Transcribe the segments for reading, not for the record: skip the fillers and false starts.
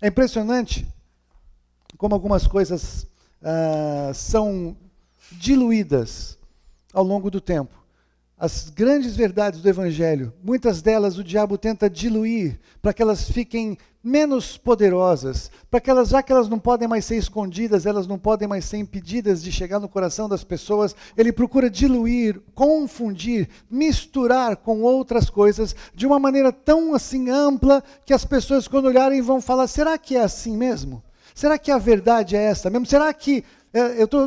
É impressionante como algumas coisas são diluídas ao longo do tempo. As grandes verdades do Evangelho, muitas delas o diabo tenta diluir para que elas fiquem menos poderosas, para que elas, já que elas não podem mais ser escondidas, elas não podem mais ser impedidas de chegar no coração das pessoas, ele procura diluir, confundir, misturar com outras coisas de uma maneira tão assim ampla que as pessoas quando olharem vão falar, será que é assim mesmo? Será que a verdade é essa mesmo? Será que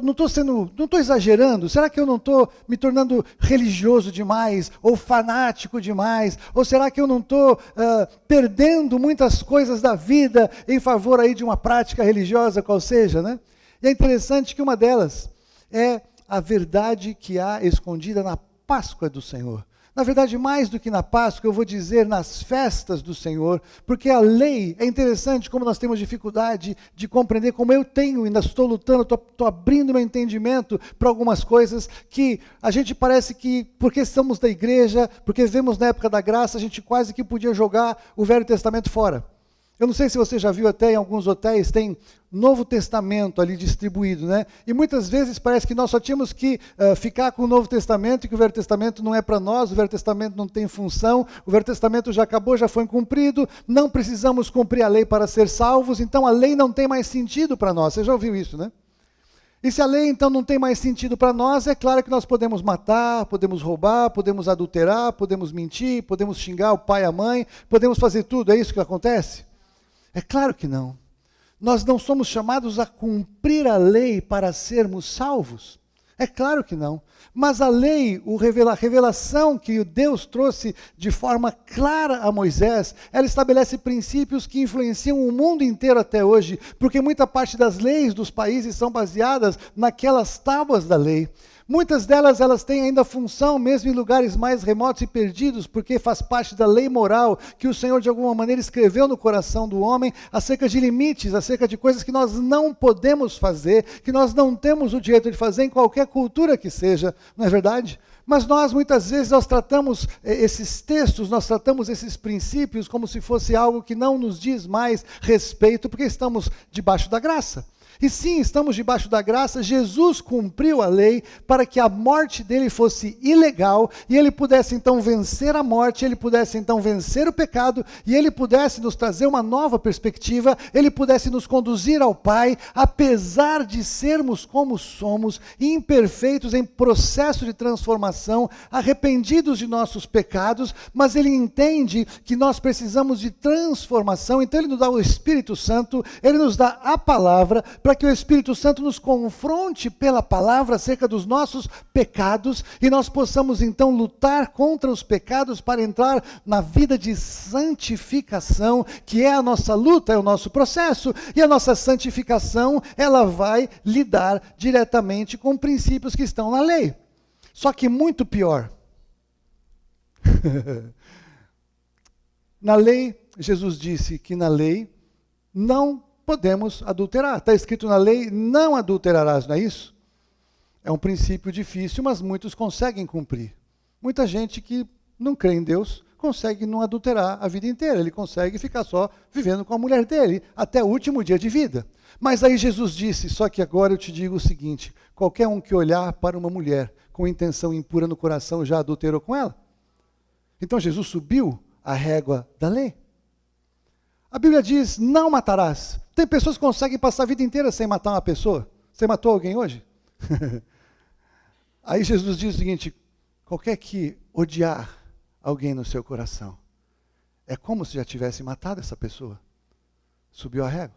não estou exagerando? Será que eu não estou me tornando religioso demais? Ou fanático demais? Ou será que eu não estou perdendo muitas coisas da vida em favor aí de uma prática religiosa, qual seja, né? E é interessante que uma delas é a verdade que há escondida na Páscoa do Senhor. Na verdade, mais do que na Páscoa, eu vou dizer nas festas do Senhor, porque a lei, é interessante como nós temos dificuldade de compreender, como eu tenho, ainda estou lutando, estou abrindo meu entendimento para algumas coisas que a gente parece que, porque estamos da igreja, porque vivemos na época da graça, a gente quase que podia jogar o Velho Testamento fora. Eu não sei se você já viu até em alguns hotéis, tem Novo Testamento ali distribuído, né? E muitas vezes parece que nós só tínhamos que ficar com o Novo Testamento e que o Velho Testamento não é para nós, o Velho Testamento não tem função, o Velho Testamento já acabou, já foi cumprido, não precisamos cumprir a lei para ser salvos, então a lei não tem mais sentido para nós. Você já ouviu isso, né? E se a lei então não tem mais sentido para nós, é claro que nós podemos matar, podemos roubar, podemos adulterar, podemos mentir, podemos xingar o pai e a mãe, podemos fazer tudo, é isso que acontece? É claro que não. Nós não somos chamados a cumprir a lei para sermos salvos. É claro que não. Mas a lei, a revelação que Deus trouxe de forma clara a Moisés, ela estabelece princípios que influenciam o mundo inteiro até hoje, porque muita parte das leis dos países são baseadas naquelas tábuas da lei. Muitas delas, elas têm ainda função, mesmo em lugares mais remotos e perdidos, porque faz parte da lei moral que o Senhor, de alguma maneira, escreveu no coração do homem, acerca de limites, acerca de coisas que nós não podemos fazer, que nós não temos o direito de fazer em qualquer cultura que seja, não é verdade? Mas nós, muitas vezes, nós tratamos esses textos, nós tratamos esses princípios como se fosse algo que não nos diz mais respeito, porque estamos debaixo da graça. E sim, estamos debaixo da graça, Jesus cumpriu a lei para que a morte dele fosse ilegal, e ele pudesse então vencer a morte, ele pudesse então vencer o pecado, e ele pudesse nos trazer uma nova perspectiva, ele pudesse nos conduzir ao Pai, apesar de sermos como somos, imperfeitos em processo de transformação, arrependidos de nossos pecados, mas ele entende que nós precisamos de transformação, então ele nos dá o Espírito Santo, ele nos dá a palavra, para que o Espírito Santo nos confronte pela palavra acerca dos nossos pecados e nós possamos então lutar contra os pecados para entrar na vida de santificação, que é a nossa luta, é o nosso processo. E a nossa santificação, ela vai lidar diretamente com princípios que estão na lei. Só que muito pior. Na lei, Jesus disse que na lei não podemos adulterar. Está escrito na lei, não adulterarás, não é isso? É um princípio difícil, mas muitos conseguem cumprir. Muita gente que não crê em Deus consegue não adulterar a vida inteira. Ele consegue ficar só vivendo com a mulher dele até o último dia de vida. Mas aí Jesus disse, só que agora eu te digo o seguinte, qualquer um que olhar para uma mulher com intenção impura no coração já adulterou com ela. Então Jesus subiu a régua da lei. A Bíblia diz, não matarás. Tem pessoas que conseguem passar a vida inteira sem matar uma pessoa. Você matou alguém hoje? Aí Jesus diz o seguinte, qualquer que odiar alguém no seu coração, é como se já tivesse matado essa pessoa. Subiu a régua.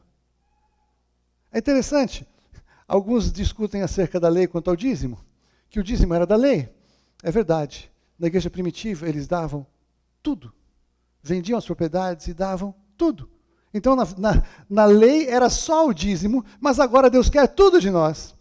É interessante, alguns discutem acerca da lei quanto ao dízimo, que o dízimo era da lei. É verdade, na igreja primitiva eles davam tudo, vendiam as propriedades e davam tudo. Então na lei era só o dízimo, mas agora Deus quer tudo de nós.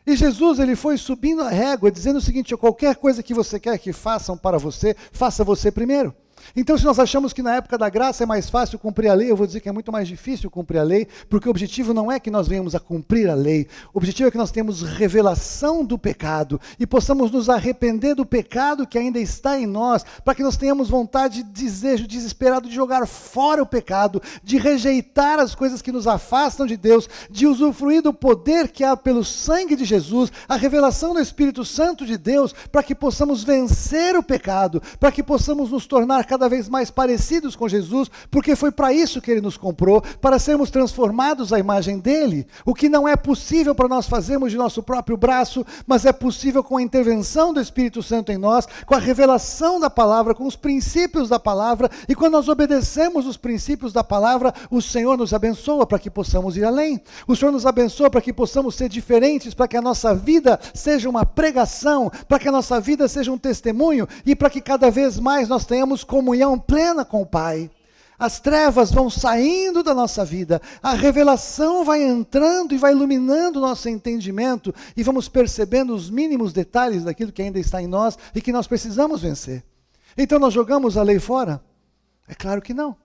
E Jesus, ele foi subindo a régua, dizendo o seguinte: qualquer coisa que você quer que façam para você, faça você primeiro. Então, se nós achamos que na época da graça é mais fácil cumprir a lei, eu vou dizer que é muito mais difícil cumprir a lei, porque o objetivo não é que nós venhamos a cumprir a lei, o objetivo é que nós tenhamos revelação do pecado e possamos nos arrepender do pecado que ainda está em nós, para que nós tenhamos vontade, desejo desesperado de jogar fora o pecado, de rejeitar as coisas que nos afastam de Deus, de usufruir do poder que há pelo sangue de Jesus, a revelação do Espírito Santo de Deus, para que possamos vencer o pecado, para que possamos nos tornar cada vez mais parecidos com Jesus, porque foi para isso que Ele nos comprou, para sermos transformados à imagem dEle, o que não é possível para nós fazermos de nosso próprio braço, mas é possível com a intervenção do Espírito Santo em nós, com a revelação da palavra, com os princípios da palavra, e quando nós obedecemos os princípios da palavra, o Senhor nos abençoa para que possamos ir além, o Senhor nos abençoa para que possamos ser diferentes, para que a nossa vida seja uma pregação, para que a nossa vida seja um testemunho, e para que cada vez mais nós tenhamos comunhão plena com o Pai. As trevas vão saindo da nossa vida, a revelação vai entrando e vai iluminando o nosso entendimento, e vamos percebendo os mínimos detalhes daquilo que ainda está em nós e que nós precisamos vencer. Então nós jogamos a lei fora? É claro que não.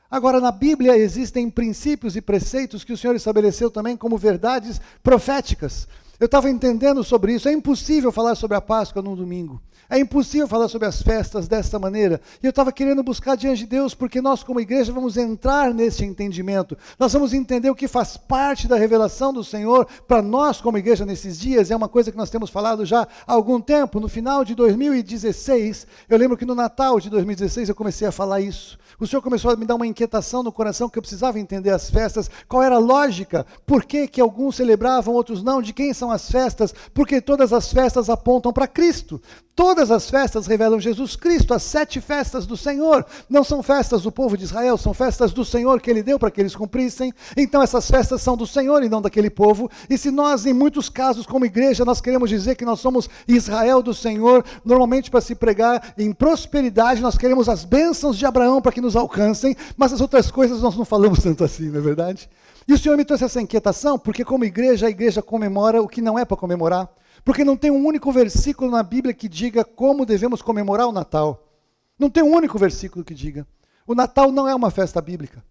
Agora, na Bíblia existem princípios e preceitos que o Senhor estabeleceu também como verdades proféticas. Eu estava entendendo sobre isso. É impossível falar sobre a Páscoa num domingo. É impossível falar sobre as festas desta maneira. E eu estava querendo buscar diante de Deus, porque nós como igreja vamos entrar nesse entendimento. Nós vamos entender o que faz parte da revelação do Senhor para nós como igreja nesses dias. É uma coisa que nós temos falado já há algum tempo. No final de 2016, eu lembro que no Natal de 2016 eu comecei a falar isso. O Senhor começou a me dar uma inquietação no coração que eu precisava entender as festas, qual era a lógica, por que que alguns celebravam, outros não, de quem são as festas, porque todas as festas apontam para Cristo. Todas as festas revelam Jesus Cristo, as 7 festas do Senhor. Não são festas do povo de Israel, são festas do Senhor que Ele deu para que eles cumprissem. Então essas festas são do Senhor e não daquele povo. E se nós, em muitos casos, como igreja, nós queremos dizer que nós somos Israel do Senhor, normalmente para se pregar em prosperidade, nós queremos as bênçãos de Abraão para que nos alcancem, mas as outras coisas nós não falamos tanto assim, não é verdade? E o Senhor me trouxe essa inquietação, porque como igreja, a igreja comemora o que não é para comemorar. Porque não tem um único versículo na Bíblia que diga como devemos comemorar o Natal. Não tem um único versículo que diga. O Natal não é uma festa bíblica.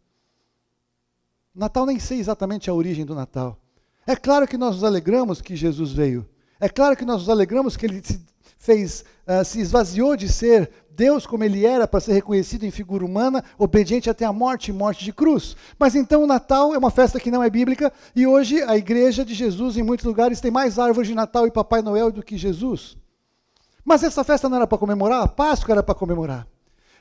O Natal, nem sei exatamente a origem do Natal. É claro que nós nos alegramos que Jesus veio. É claro que nós nos alegramos que Ele se esvaziou de ser Deus como Ele era, para ser reconhecido em figura humana, obediente até a morte e morte de cruz. Mas então o Natal é uma festa que não é bíblica, e hoje a igreja de Jesus em muitos lugares tem mais árvores de Natal e Papai Noel do que Jesus. Mas essa festa não era para comemorar, a Páscoa era para comemorar.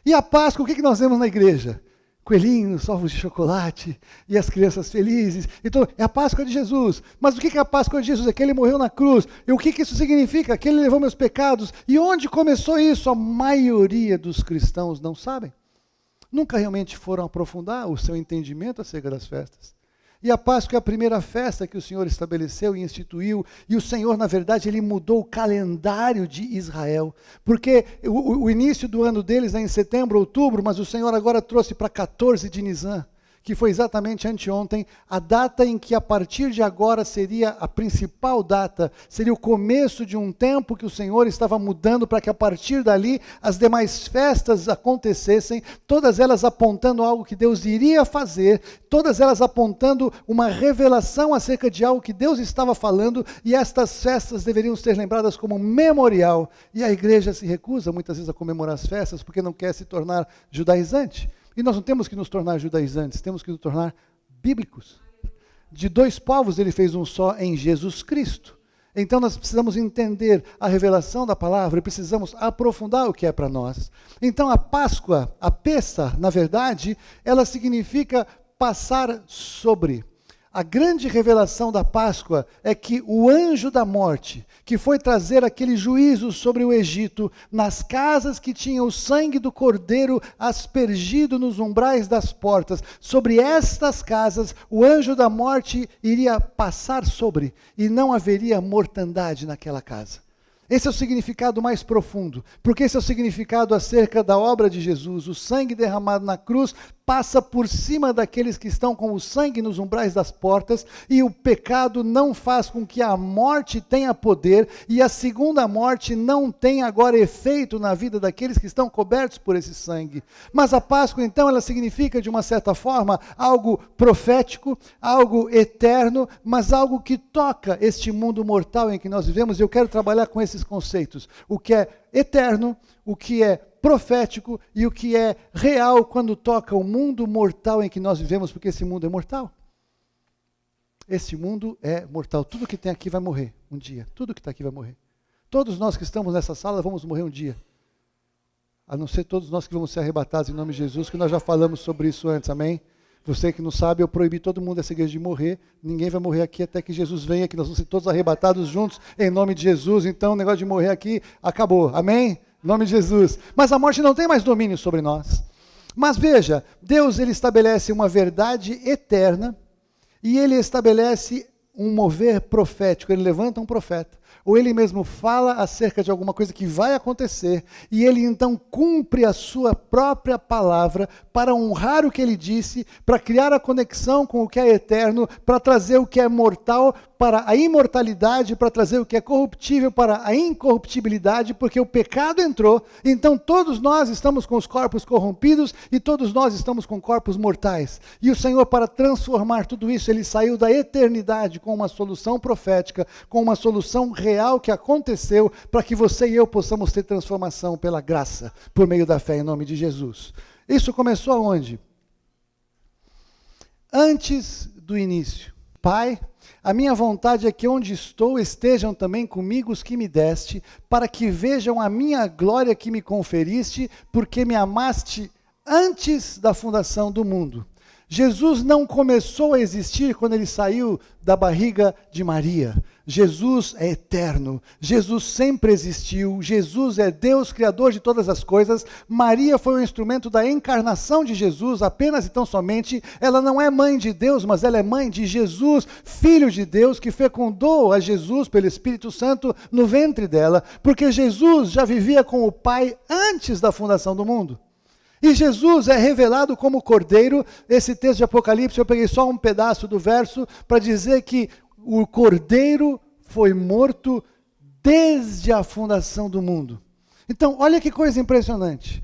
E a Páscoa, o que nós vemos na igreja? Coelhinhos, ovos de chocolate, e as crianças felizes. Então, é a Páscoa de Jesus. Mas o que é a Páscoa de Jesus? É que Ele morreu na cruz. E o que isso significa? Que Ele levou meus pecados. E onde começou isso? A maioria dos cristãos não sabem. Nunca realmente foram aprofundar o seu entendimento acerca das festas. E a Páscoa é a primeira festa que o Senhor estabeleceu e instituiu, e o Senhor, na verdade, Ele mudou o calendário de Israel, porque o início do ano deles é em setembro, outubro, mas o Senhor agora trouxe para 14 de Nisan, que foi exatamente anteontem, a data em que a partir de agora seria a principal data, seria o começo de um tempo que o Senhor estava mudando para que a partir dali as demais festas acontecessem, todas elas apontando algo que Deus iria fazer, todas elas apontando uma revelação acerca de algo que Deus estava falando, e estas festas deveriam ser lembradas como memorial, e a igreja se recusa muitas vezes a comemorar as festas porque não quer se tornar judaizante. E nós não temos que nos tornar judaizantes, temos que nos tornar bíblicos. De 2 povos Ele fez um só em Jesus Cristo. Então nós precisamos entender a revelação da palavra e precisamos aprofundar o que é para nós. Então a Páscoa, a Pessa, na verdade, ela significa passar sobre. A grande revelação da Páscoa é que o anjo da morte, que foi trazer aquele juízo sobre o Egito, nas casas que tinham o sangue do cordeiro aspergido nos umbrais das portas, sobre estas casas o anjo da morte iria passar sobre, e não haveria mortandade naquela casa. Esse é o significado mais profundo, porque esse é o significado acerca da obra de Jesus. O sangue derramado na cruz passa por cima daqueles que estão com o sangue nos umbrais das portas, e o pecado não faz com que a morte tenha poder, e a segunda morte não tenha agora efeito na vida daqueles que estão cobertos por esse sangue. Mas a Páscoa, então, ela significa, de uma certa forma, algo profético, algo eterno, mas algo que toca este mundo mortal em que nós vivemos, e eu quero trabalhar com esses conceitos. O que é eterno, o que é profético e o que é real quando toca o mundo mortal em que nós vivemos, porque esse mundo é mortal. Esse mundo é mortal. Tudo que tem aqui vai morrer um dia. Tudo que está aqui vai morrer. Todos nós que estamos nessa sala vamos morrer um dia. A não ser todos nós que vamos ser arrebatados em nome de Jesus, que nós já falamos sobre isso antes, amém? Você que não sabe, eu proibi todo mundo dessa igreja de morrer. Ninguém vai morrer aqui até que Jesus venha, que nós vamos ser todos arrebatados juntos em nome de Jesus. Então o negócio de morrer aqui acabou, amém? Em nome de Jesus. Mas a morte não tem mais domínio sobre nós. Mas veja, Deus ele estabelece uma verdade eterna e ele estabelece um mover profético. Ele levanta um profeta, ou ele mesmo fala acerca de alguma coisa que vai acontecer, e ele então cumpre a sua própria palavra para honrar o que ele disse, para criar a conexão com o que é eterno, para trazer o que é mortal para a imortalidade, para trazer o que é corruptível para a incorruptibilidade, porque o pecado entrou, então todos nós estamos com os corpos corrompidos e todos nós estamos com corpos mortais. E o Senhor, para transformar tudo isso, ele saiu da eternidade com uma solução profética, com uma solução real que aconteceu, para que você e eu possamos ter transformação pela graça, por meio da fé em nome de Jesus. Isso começou aonde? Antes do início. Pai, a minha vontade é que onde estou estejam também comigo os que me deste, para que vejam a minha glória que me conferiste, porque me amaste antes da fundação do mundo. Jesus não começou a existir quando ele saiu da barriga de Maria. Jesus é eterno, Jesus sempre existiu, Jesus é Deus, Criador de todas as coisas. Maria foi um instrumento da encarnação de Jesus, apenas e tão somente. Ela não é mãe de Deus, mas ela é mãe de Jesus, Filho de Deus, que fecundou a Jesus pelo Espírito Santo no ventre dela, porque Jesus já vivia com o Pai antes da fundação do mundo. E Jesus é revelado como Cordeiro. Esse texto de Apocalipse, eu peguei só um pedaço do verso para dizer que o Cordeiro foi morto desde a fundação do mundo. Então, olha que coisa impressionante.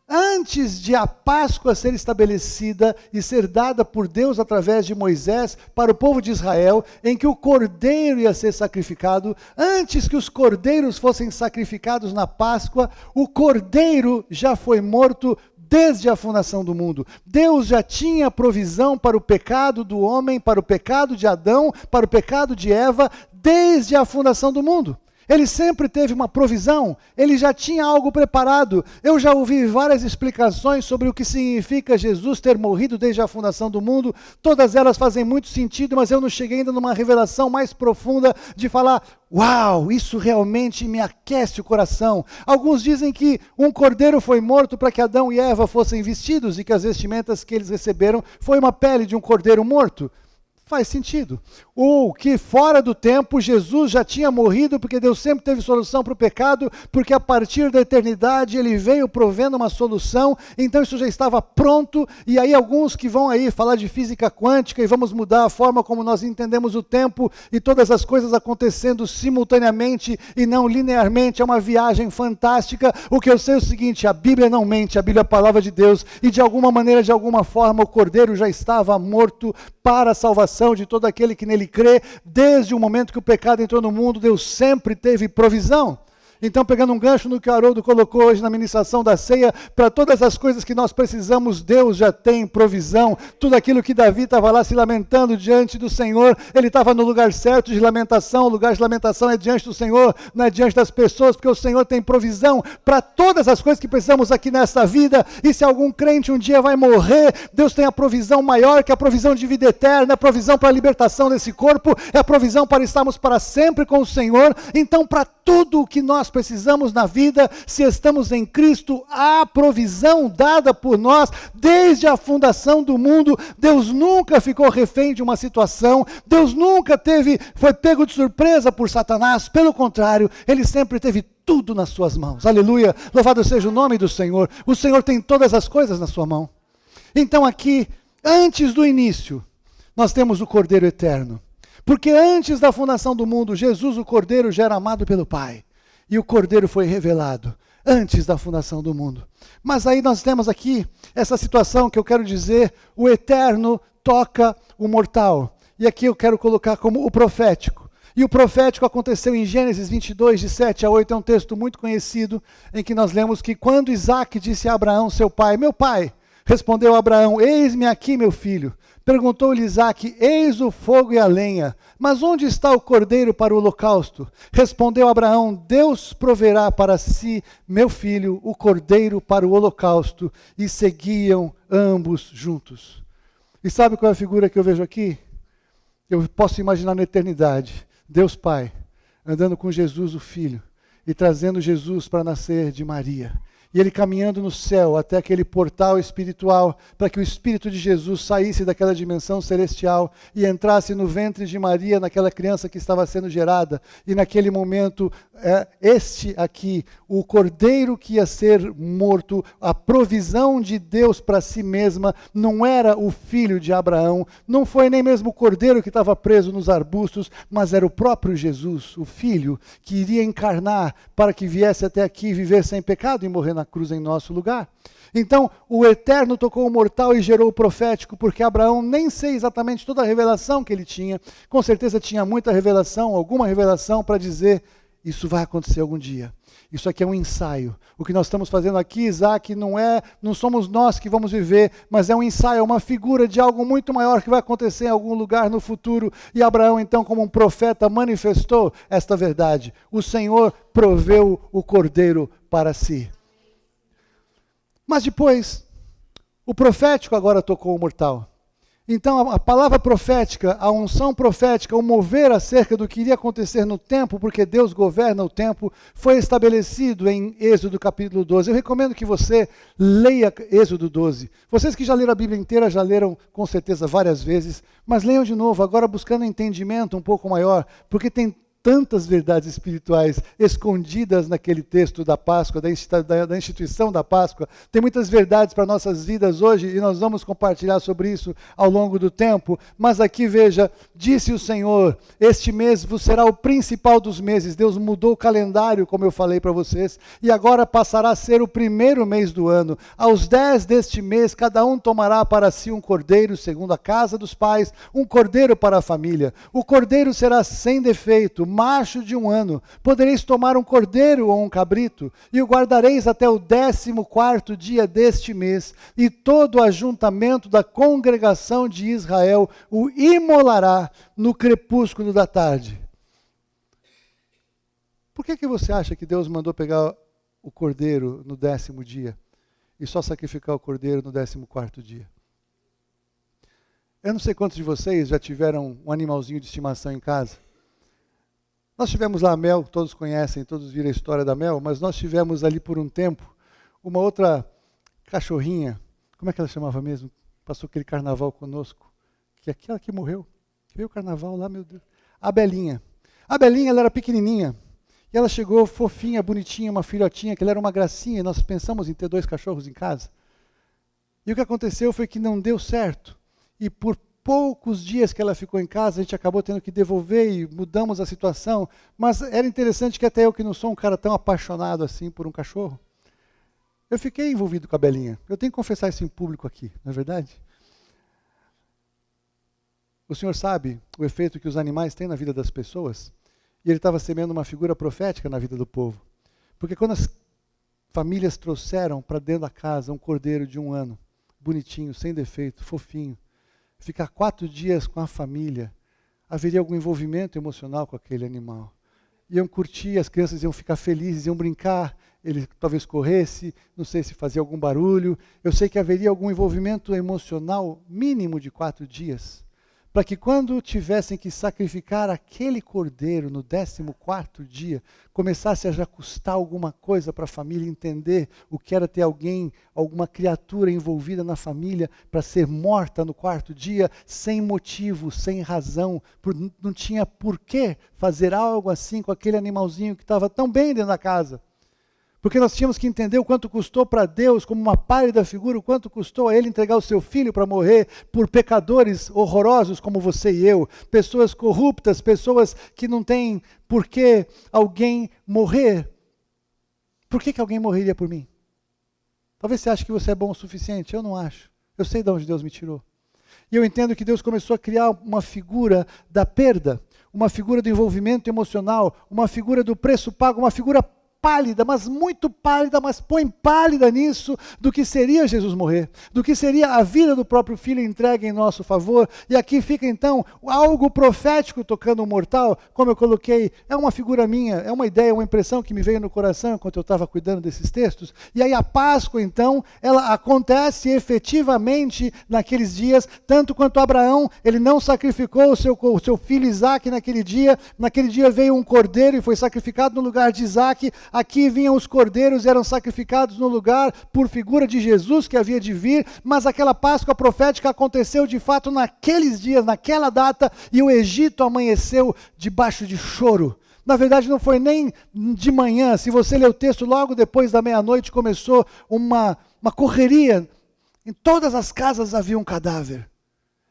Antes de a Páscoa ser estabelecida e ser dada por Deus através de Moisés para o povo de Israel, em que o cordeiro ia ser sacrificado, antes que os cordeiros fossem sacrificados na Páscoa, o cordeiro já foi morto desde a fundação do mundo. Deus já tinha provisão para o pecado do homem, para o pecado de Adão, para o pecado de Eva, desde a fundação do mundo. Ele sempre teve uma provisão, ele já tinha algo preparado. Eu já ouvi várias explicações sobre o que significa Jesus ter morrido desde a fundação do mundo. Todas elas fazem muito sentido, mas eu não cheguei ainda numa revelação mais profunda de falar, uau, isso realmente me aquece o coração. Alguns dizem que um cordeiro foi morto para que Adão e Eva fossem vestidos e que as vestimentas que eles receberam foi uma pele de um cordeiro morto. Faz sentido. Ou que fora do tempo Jesus já tinha morrido porque Deus sempre teve solução para o pecado, porque a partir da eternidade ele veio provendo uma solução, então isso já estava pronto. E aí alguns que vão aí falar de física quântica e vamos mudar a forma como nós entendemos o tempo e todas as coisas acontecendo simultaneamente e não linearmente, é uma viagem fantástica. O que eu sei é o seguinte, a Bíblia não mente, a Bíblia é a palavra de Deus, e de alguma maneira, de alguma forma, o Cordeiro já estava morto para a salvação de todo aquele que nele crê. Desde o momento que o pecado entrou no mundo, Deus sempre teve provisão. Então, pegando um gancho no que o Haroldo colocou hoje na ministração da ceia, para todas as coisas que nós precisamos, Deus já tem provisão. Tudo aquilo que Davi estava lá se lamentando diante do Senhor, ele estava no lugar certo de lamentação. O lugar de lamentação é diante do Senhor, não é diante das pessoas, porque o Senhor tem provisão para todas as coisas que precisamos aqui nessa vida. E se algum crente um dia vai morrer, Deus tem a provisão maior, que a provisão de vida eterna, a provisão para a libertação desse corpo, é a provisão para estarmos para sempre com o Senhor. Então, para tudo o que nós precisamos na vida, se estamos em Cristo, há provisão dada por nós desde a fundação do mundo. Deus nunca ficou refém de uma situação, Deus nunca foi pego de surpresa por Satanás, pelo contrário, ele sempre teve tudo nas suas mãos. Aleluia, louvado seja o nome do Senhor. O Senhor tem todas as coisas na sua mão. Então aqui, antes do início, nós temos o Cordeiro Eterno. Porque antes da fundação do mundo, Jesus, o Cordeiro, já era amado pelo Pai. E o Cordeiro foi revelado antes da fundação do mundo. Mas aí nós temos aqui essa situação que eu quero dizer, o eterno toca o mortal. E aqui eu quero colocar como o profético. E o profético aconteceu em Gênesis 22, de 7 a 8, é um texto muito conhecido, em que nós lemos que quando Isaque disse a Abraão, seu pai, meu pai, respondeu Abraão, eis-me aqui, meu filho. Perguntou-lhe Isaque, eis o fogo e a lenha, mas onde está o cordeiro para o holocausto? Respondeu Abraão, Deus proverá para si, meu filho, o cordeiro para o holocausto. E seguiam ambos juntos. E sabe qual é a figura que eu vejo aqui? Eu posso imaginar na eternidade, Deus Pai, andando com Jesus o Filho, e trazendo Jesus para nascer de Maria. E ele caminhando no céu até aquele portal espiritual, para que o Espírito de Jesus saísse daquela dimensão celestial e entrasse no ventre de Maria, naquela criança que estava sendo gerada. E naquele momento, este aqui, o cordeiro que ia ser morto, a provisão de Deus para si mesma, não era o filho de Abraão, não foi nem mesmo o cordeiro que estava preso nos arbustos, mas era o próprio Jesus, o Filho, que iria encarnar para que viesse até aqui viver sem pecado e morrer na cruz em nosso lugar. Então, o eterno tocou o mortal e gerou o profético, porque Abraão, nem sei exatamente toda a revelação que ele tinha, com certeza tinha muita revelação, alguma revelação para dizer, isso vai acontecer algum dia. Isso aqui é um ensaio. O que nós estamos fazendo aqui, Isaac, não somos nós que vamos viver, mas é um ensaio, é uma figura de algo muito maior que vai acontecer em algum lugar no futuro. E Abraão, então, como um profeta, manifestou esta verdade. O Senhor proveu o cordeiro para si. Mas depois, o profético agora tocou o mortal. Então a palavra profética, a unção profética, o mover acerca do que iria acontecer no tempo, porque Deus governa o tempo, foi estabelecido em Êxodo capítulo 12. Eu recomendo que você leia Êxodo 12. Vocês que já leram a Bíblia inteira, já leram com certeza várias vezes, mas leiam de novo, agora buscando entendimento um pouco maior, porque tem tantas verdades espirituais escondidas naquele texto da Páscoa, da instituição da Páscoa. Tem muitas verdades para nossas vidas hoje e nós vamos compartilhar sobre isso ao longo do tempo. Mas aqui veja, disse o Senhor, este mês vos será o principal dos meses. Deus mudou o calendário, como eu falei para vocês, e agora passará a ser o primeiro mês do ano. Aos 10 deste mês, cada um tomará para si um cordeiro, segundo a casa dos pais, um cordeiro para a família. O cordeiro será sem defeito, macho de 1 ano. Podereis tomar um cordeiro ou um cabrito, e o guardareis até o 14º dia deste mês, e todo o ajuntamento da congregação de Israel o imolará no crepúsculo da tarde. Por que você acha que Deus mandou pegar o cordeiro no 10º dia, e só sacrificar o cordeiro no 14º dia? Eu não sei quantos de vocês já tiveram um animalzinho de estimação em casa. Nós tivemos lá a Mel, todos conhecem, todos viram a história da Mel, mas nós tivemos ali por um tempo uma outra cachorrinha, como é que ela chamava mesmo? Passou aquele carnaval conosco, que é aquela que morreu, que veio o carnaval lá, meu Deus. A Belinha. A Belinha, ela era pequenininha, e ela chegou fofinha, bonitinha, uma filhotinha, que ela era uma gracinha, e nós pensamos em ter 2 cachorros em casa. E o que aconteceu foi que não deu certo, e por poucos dias que ela ficou em casa, a gente acabou tendo que devolver e mudamos a situação, mas era interessante que até eu que não sou um cara tão apaixonado assim por um cachorro, eu fiquei envolvido com a Belinha. Eu tenho que confessar isso em público aqui, não é verdade? O senhor sabe o efeito que os animais têm na vida das pessoas? E ele estava semeando uma figura profética na vida do povo. Porque quando as famílias trouxeram para dentro da casa um cordeiro de 1 ano, bonitinho, sem defeito, fofinho, ficar 4 dias com a família, haveria algum envolvimento emocional com aquele animal. Iam curtir, as crianças iam ficar felizes, iam brincar, ele talvez corresse, não sei se fazia algum barulho. Eu sei que haveria algum envolvimento emocional mínimo de 4 dias, para que quando tivessem que sacrificar aquele cordeiro no 14º dia, começasse a já custar alguma coisa para a família entender o que era ter alguém, alguma criatura envolvida na família para ser morta no 4º dia, sem motivo, sem razão, não tinha por que fazer algo assim com aquele animalzinho que estava tão bem dentro da casa. Porque nós tínhamos que entender o quanto custou para Deus, como uma pálida figura, o quanto custou a Ele entregar o seu filho para morrer por pecadores horrorosos como você e eu, pessoas corruptas, pessoas que não têm por que alguém morrer. Por que alguém morreria por mim? Talvez você ache que você é bom o suficiente, eu não acho. Eu sei de onde Deus me tirou. E eu entendo que Deus começou a criar uma figura da perda, uma figura do envolvimento emocional, uma figura do preço pago, uma figura pálida, mas muito pálida, mas põe pálida nisso do que seria Jesus morrer, do que seria a vida do próprio Filho entregue em nosso favor. E aqui fica então algo profético tocando o mortal, como eu coloquei, é uma figura minha, é uma ideia, uma impressão que me veio no coração enquanto eu estava cuidando desses textos. E aí a Páscoa então, ela acontece efetivamente naqueles dias, tanto quanto Abraão, ele não sacrificou o seu filho Isaque naquele dia veio um cordeiro e foi sacrificado no lugar de Isaque. Aqui vinham os cordeiros e eram sacrificados no lugar por figura de Jesus que havia de vir, mas aquela Páscoa profética aconteceu de fato naqueles dias, naquela data, e o Egito amanheceu debaixo de choro. Na verdade não foi nem de manhã, se você ler o texto, logo depois da meia-noite começou uma correria. Em todas as casas havia um cadáver.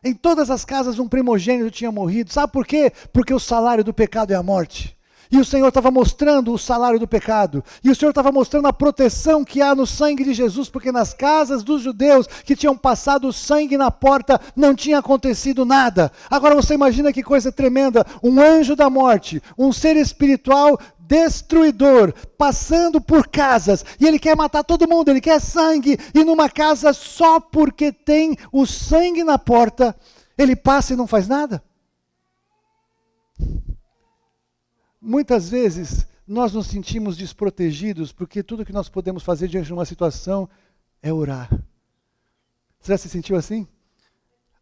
Em todas as casas um primogênito tinha morrido. Sabe por quê? Porque o salário do pecado é a morte. E o Senhor estava mostrando o salário do pecado. E o Senhor estava mostrando a proteção que há no sangue de Jesus, porque nas casas dos judeus que tinham passado o sangue na porta, não tinha acontecido nada. Agora você imagina que coisa tremenda, um anjo da morte, um ser espiritual destruidor, passando por casas, e ele quer matar todo mundo, ele quer sangue, e numa casa só porque tem o sangue na porta, ele passa e não faz nada? Muitas vezes nós nos sentimos desprotegidos porque tudo que nós podemos fazer diante de uma situação é orar. Você já se sentiu assim?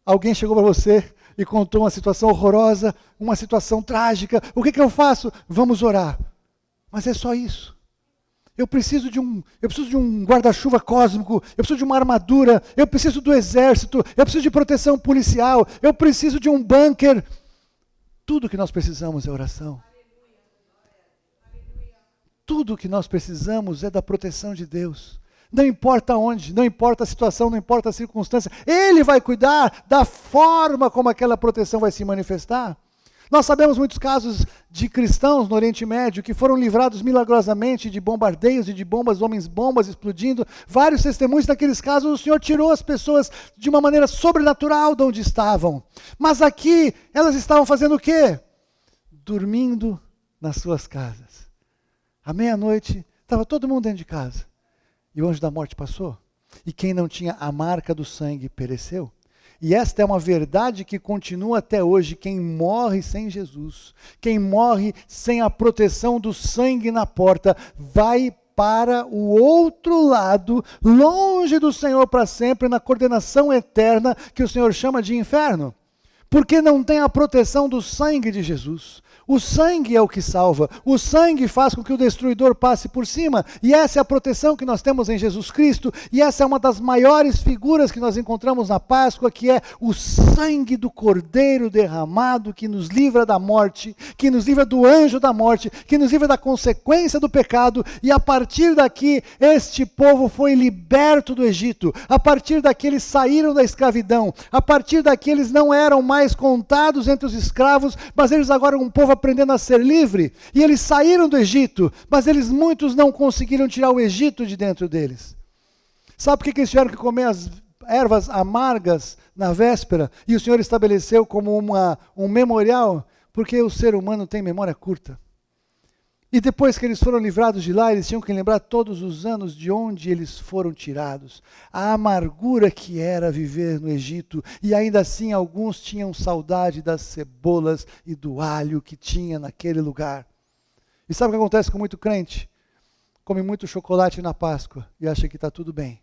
Alguém chegou para você e contou uma situação horrorosa, uma situação trágica. O que eu faço? Vamos orar. Mas é só isso. Eu preciso de um guarda-chuva cósmico, eu preciso de uma armadura, eu preciso do exército, eu preciso de proteção policial, eu preciso de um bunker. Tudo que nós precisamos é oração. Tudo o que nós precisamos é da proteção de Deus. Não importa onde, não importa a situação, não importa a circunstância. Ele vai cuidar da forma como aquela proteção vai se manifestar. Nós sabemos muitos casos de cristãos no Oriente Médio que foram livrados milagrosamente de bombardeios e de bombas, homens-bombas explodindo. Vários testemunhos daqueles casos, o Senhor tirou as pessoas de uma maneira sobrenatural de onde estavam. Mas aqui, elas estavam fazendo o quê? Dormindo nas suas casas. À meia-noite, estava todo mundo dentro de casa. E o anjo da morte passou. E quem não tinha a marca do sangue pereceu. E esta é uma verdade que continua até hoje. Quem morre sem Jesus, quem morre sem a proteção do sangue na porta, vai para o outro lado, longe do Senhor para sempre, na condenação eterna que o Senhor chama de inferno. Porque não tem a proteção do sangue de Jesus. O sangue é o que salva, o sangue faz com que o destruidor passe por cima, e essa é a proteção que nós temos em Jesus Cristo, e essa é uma das maiores figuras que nós encontramos na Páscoa, que é o sangue do Cordeiro derramado, que nos livra da morte, que nos livra do anjo da morte, que nos livra da consequência do pecado, e a partir daqui, este povo foi liberto do Egito, a partir daqui eles saíram da escravidão, a partir daqui eles não eram mais contados entre os escravos, mas eles agora eram um povo aprendendo a ser livre, e eles saíram do Egito, mas muitos não conseguiram tirar o Egito de dentro deles. Sabe por que eles tiveram que comer as ervas amargas na véspera, e o Senhor estabeleceu como um memorial? Porque o ser humano tem memória curta. E depois que eles foram livrados de lá, eles tinham que lembrar todos os anos de onde eles foram tirados. A amargura que era viver no Egito. E ainda assim alguns tinham saudade das cebolas e do alho que tinha naquele lugar. E sabe o que acontece com muito crente? Come muito chocolate na Páscoa e acha que está tudo bem.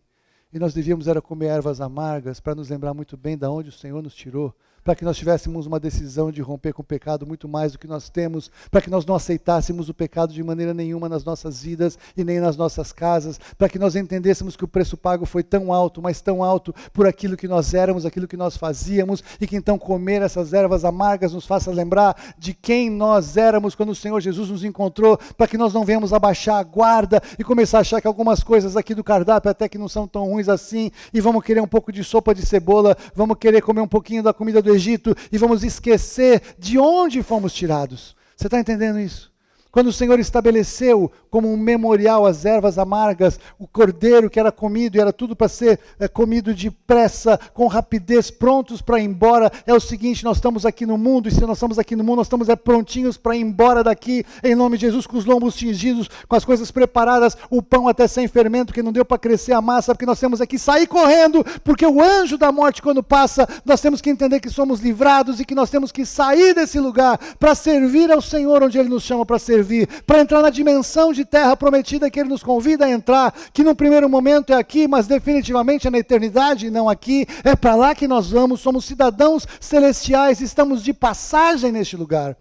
E nós devíamos era comer ervas amargas para nos lembrar muito bem de onde o Senhor nos tirou, para que nós tivéssemos uma decisão de romper com o pecado muito mais do que nós temos, para que nós não aceitássemos o pecado de maneira nenhuma nas nossas vidas e nem nas nossas casas, para que nós entendêssemos que o preço pago foi tão alto, mas tão alto por aquilo que nós éramos, aquilo que nós fazíamos, e que então comer essas ervas amargas nos faça lembrar de quem nós éramos quando o Senhor Jesus nos encontrou, para que nós não venhamos abaixar a guarda e começar a achar que algumas coisas aqui do cardápio até que não são tão ruins assim, e vamos querer um pouco de sopa de cebola, vamos querer comer um pouquinho da comida do Egito e vamos esquecer de onde fomos tirados. Você está entendendo isso? Quando o Senhor estabeleceu como um memorial as ervas amargas, o cordeiro que era comido, e era tudo para ser comido depressa, com rapidez, prontos para ir embora, é o seguinte, nós estamos aqui no mundo, e se nós estamos aqui no mundo, nós estamos prontinhos para ir embora daqui, em nome de Jesus, com os lombos tingidos, com as coisas preparadas, o pão até sem fermento, que não deu para crescer a massa, porque nós temos aqui sair correndo, porque o anjo da morte quando passa, nós temos que entender que somos livrados, e que nós temos que sair desse lugar, para servir ao Senhor, onde Ele nos chama para servir, para entrar na dimensão de terra prometida que Ele nos convida a entrar, que no primeiro momento é aqui, mas definitivamente é na eternidade e não aqui, é para lá que nós vamos, somos cidadãos celestiais, estamos de passagem neste lugar,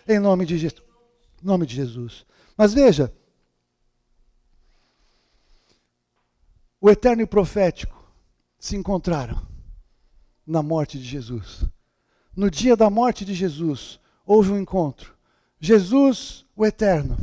em nome de Jesus. Mas veja, o eterno e o profético se encontraram na morte de Jesus. No dia da morte de Jesus, houve um encontro. Jesus, o eterno,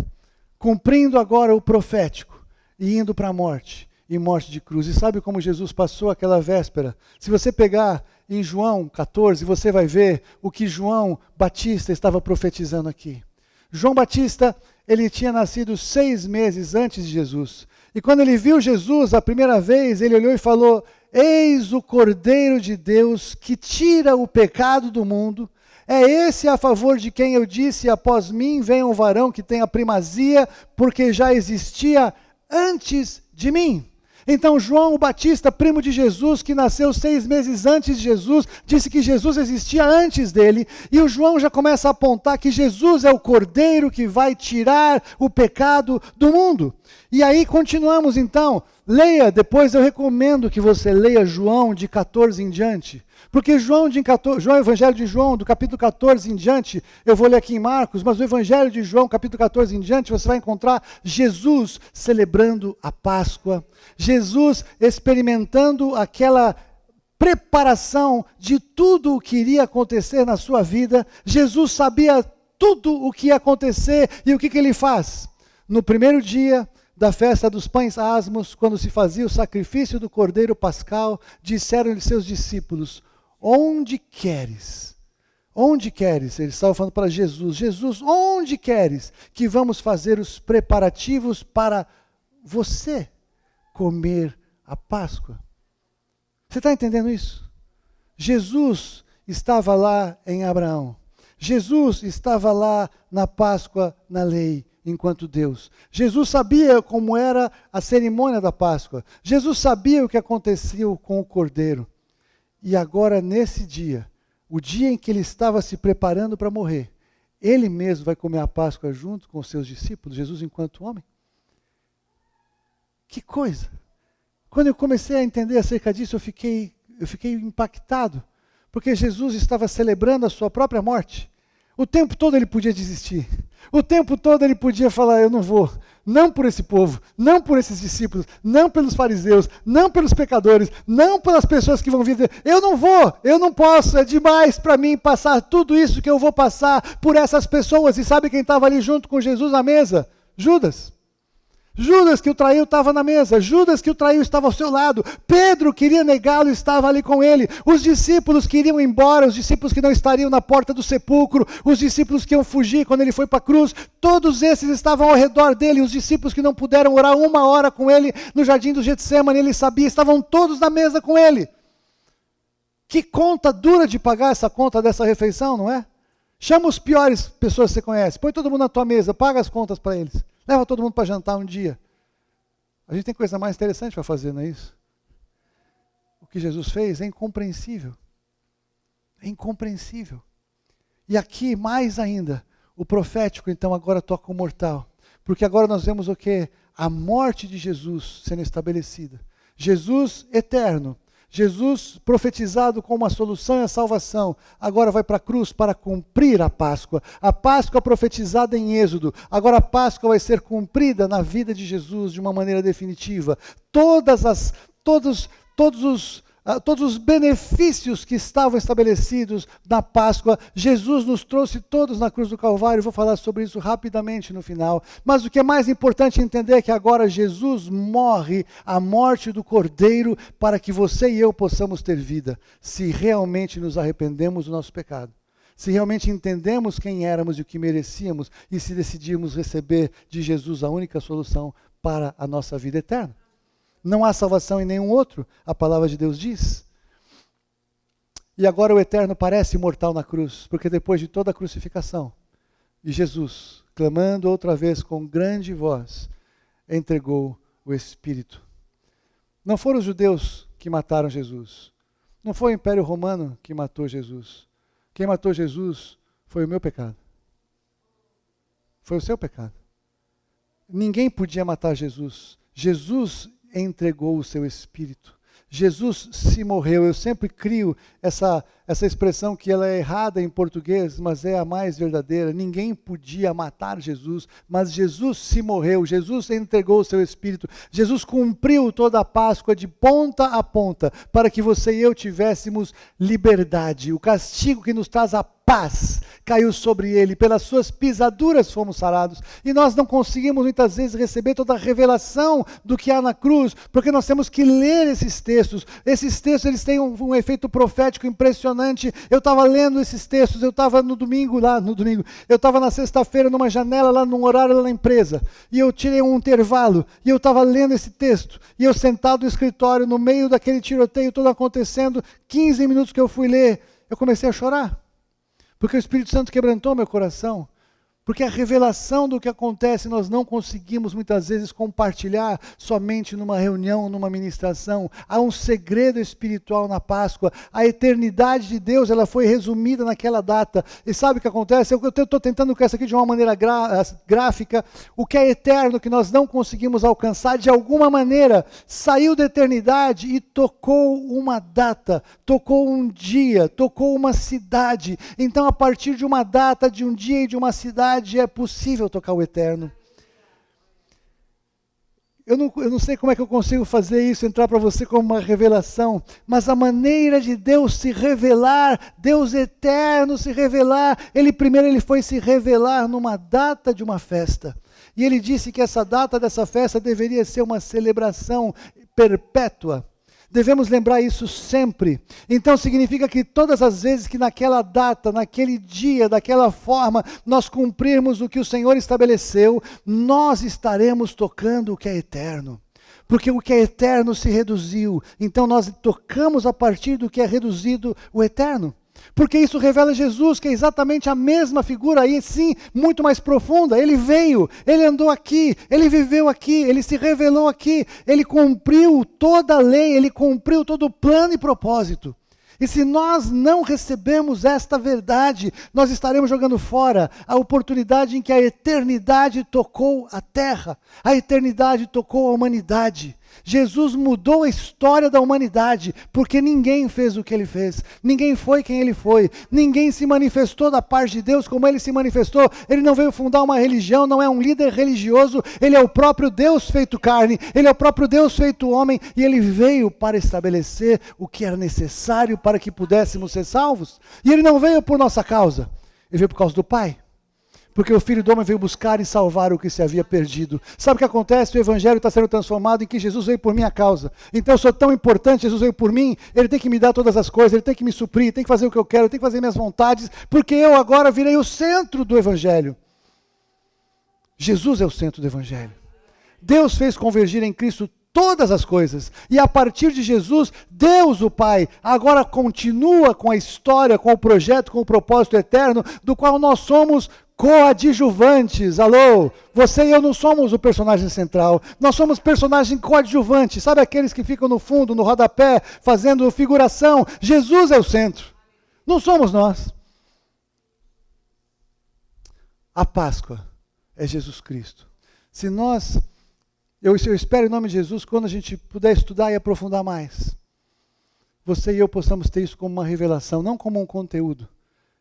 cumprindo agora o profético e indo para a morte, e morte de cruz. E sabe como Jesus passou aquela véspera? Se você pegar em João 14, você vai ver o que João Batista estava profetizando aqui. João Batista, ele tinha nascido 6 meses antes de Jesus. E quando ele viu Jesus a primeira vez, ele olhou e falou: eis o Cordeiro de Deus que tira o pecado do mundo. É esse a favor de quem eu disse, após mim vem um varão que tem a primazia, porque já existia antes de mim. Então João o Batista, primo de Jesus, que nasceu 6 meses antes de Jesus, disse que Jesus existia antes dele, e o João já começa a apontar que Jesus é o Cordeiro que vai tirar o pecado do mundo. E aí continuamos então, leia, depois eu recomendo que você leia João de 14 em diante, porque João, Evangelho de João, do capítulo 14 em diante, eu vou ler aqui em Marcos, mas o Evangelho de João, capítulo 14 em diante, você vai encontrar Jesus celebrando a Páscoa, Jesus experimentando aquela preparação de tudo o que iria acontecer na sua vida. Jesus sabia tudo o que ia acontecer, e o que ele faz? No primeiro dia da festa dos pães asmos, quando se fazia o sacrifício do cordeiro pascal, disseram-lhe seus discípulos: onde queres? Onde queres? Eles estavam falando para Jesus: Jesus, onde queres que vamos fazer os preparativos para você comer a Páscoa? Você está entendendo isso? Jesus estava lá em Abraão. Jesus estava lá na Páscoa, na lei, enquanto Deus. Jesus sabia como era a cerimônia da Páscoa. Jesus sabia o que acontecia com o cordeiro. E agora, nesse dia, o dia em que ele estava se preparando para morrer, ele mesmo vai comer a Páscoa junto com os seus discípulos, Jesus enquanto homem. Que coisa! Quando eu comecei a entender acerca disso, eu fiquei impactado, porque Jesus estava celebrando a sua própria morte. O tempo todo ele podia desistir. O tempo todo ele podia falar: eu não vou. Não por esse povo, não por esses discípulos, não pelos fariseus, não pelos pecadores, não pelas pessoas que vão vir dizer: eu não vou, eu não posso, é demais para mim passar tudo isso que eu vou passar por essas pessoas. E sabe quem estava ali junto com Jesus na mesa? Judas. Judas que o traiu estava na mesa, Judas que o traiu estava ao seu lado, Pedro queria negá-lo e estava ali com ele, os discípulos queriam ir embora, os discípulos que não estariam na porta do sepulcro, os discípulos que iam fugir quando ele foi para a cruz, todos esses estavam ao redor dele, os discípulos que não puderam orar 1 hora com ele no jardim do Getsemane, ele sabia, estavam todos na mesa com ele. Que conta dura de pagar essa conta dessa refeição, não é? Chama os piores pessoas que você conhece, põe todo mundo na tua mesa, paga as contas para eles, leva todo mundo para jantar um dia. A gente tem coisa mais interessante para fazer, não é isso? O que Jesus fez é incompreensível. É incompreensível. E aqui, mais ainda, o profético então agora toca o mortal. Porque agora nós vemos o quê? A morte de Jesus sendo estabelecida. Jesus eterno. Jesus profetizado como a solução e a salvação, agora vai para a cruz para cumprir a Páscoa. A Páscoa profetizada em Êxodo, agora a Páscoa vai ser cumprida na vida de Jesus de uma maneira definitiva. Todos os benefícios que estavam estabelecidos na Páscoa, Jesus nos trouxe todos na cruz do Calvário. Vou falar sobre isso rapidamente no final. Mas o que é mais importante entender é que agora Jesus morre a morte do Cordeiro para que você e eu possamos ter vida, se realmente nos arrependemos do nosso pecado. Se realmente entendemos quem éramos e o que merecíamos e se decidimos receber de Jesus a única solução para a nossa vida eterna. Não há salvação em nenhum outro, a palavra de Deus diz. E agora o Eterno parece mortal na cruz, porque depois de toda a crucificação, e Jesus, clamando outra vez com grande voz, entregou o Espírito. Não foram os judeus que mataram Jesus. Não foi o Império Romano que matou Jesus. Quem matou Jesus foi o meu pecado. Foi o seu pecado. Ninguém podia matar Jesus. Jesus entregou o seu Espírito. Jesus se morreu. Eu sempre crio essa expressão que ela é errada em português, mas é a mais verdadeira. Ninguém podia matar Jesus, mas Jesus se morreu. Jesus entregou o seu Espírito. Jesus cumpriu toda a Páscoa de ponta a ponta, para que você e eu tivéssemos liberdade. O castigo que nos traz a paz caiu sobre ele, pelas suas pisaduras fomos sarados, e nós não conseguimos muitas vezes receber toda a revelação do que há na cruz, porque nós temos que ler esses textos. Esses textos eles têm um efeito profético impressionante. Eu estava lendo esses textos, eu estava eu estava na sexta-feira numa janela lá num horário lá na empresa, e eu tirei um intervalo, e eu estava lendo esse texto, e eu sentado no escritório, no meio daquele tiroteio todo acontecendo, 15 minutos que eu fui ler, eu comecei a chorar. Porque o Espírito Santo quebrantou meu coração. Porque a revelação do que acontece nós não conseguimos muitas vezes compartilhar somente numa reunião, numa ministração. Há um segredo espiritual na Páscoa. A eternidade de Deus ela foi resumida naquela data. E sabe o que acontece? Eu estou tentando com essa aqui de uma maneira gráfica. O que é eterno, que nós não conseguimos alcançar, de alguma maneira, saiu da eternidade e tocou uma data, tocou um dia, tocou uma cidade. Então, a partir de uma data, de um dia e de uma cidade, é possível tocar o eterno. Eu não sei como é que eu consigo fazer isso, entrar para você como uma revelação, mas a maneira de Deus se revelar, Deus eterno se revelar, Ele foi se revelar numa data de uma festa. E Ele disse que essa data dessa festa deveria ser uma celebração perpétua. Devemos lembrar isso sempre. Então significa que todas as vezes que naquela data, naquele dia, daquela forma, nós cumprirmos o que o Senhor estabeleceu, nós estaremos tocando o que é eterno. Porque o que é eterno se reduziu. Então nós tocamos a partir do que é reduzido o eterno. Porque isso revela Jesus, que é exatamente a mesma figura, aí sim, muito mais profunda. Ele veio, ele andou aqui, ele viveu aqui, ele se revelou aqui, ele cumpriu toda a lei, ele cumpriu todo o plano e propósito. E se nós não recebemos esta verdade, nós estaremos jogando fora a oportunidade em que a eternidade tocou a terra, a eternidade tocou a humanidade. Jesus mudou a história da humanidade, porque ninguém fez o que ele fez, ninguém foi quem ele foi, ninguém se manifestou da parte de Deus como ele se manifestou. Ele não veio fundar uma religião, não é um líder religioso, ele é o próprio Deus feito carne, ele é o próprio Deus feito homem, e ele veio para estabelecer o que era necessário para que pudéssemos ser salvos. E ele não veio por nossa causa, ele veio por causa do Pai. Porque o Filho do Homem veio buscar e salvar o que se havia perdido. Sabe o que acontece? O Evangelho está sendo transformado em que Jesus veio por minha causa. Então eu sou tão importante, Jesus veio por mim, Ele tem que me dar todas as coisas, Ele tem que me suprir, tem que fazer o que eu quero, tem que fazer minhas vontades, porque eu agora virei o centro do Evangelho. Jesus é o centro do Evangelho. Deus fez convergir em Cristo todas as coisas. E a partir de Jesus, Deus o Pai agora continua com a história, com o projeto, com o propósito eterno, do qual nós somos coadjuvantes. Alô? Você e eu não somos o personagem central, nós somos personagem coadjuvante. Sabe aqueles que ficam no fundo, no rodapé, fazendo figuração? Jesus é o centro, não somos nós. A Páscoa é Jesus Cristo. Se nós, eu espero em nome de Jesus, quando a gente puder estudar e aprofundar mais, você e eu possamos ter isso como uma revelação, não como um conteúdo.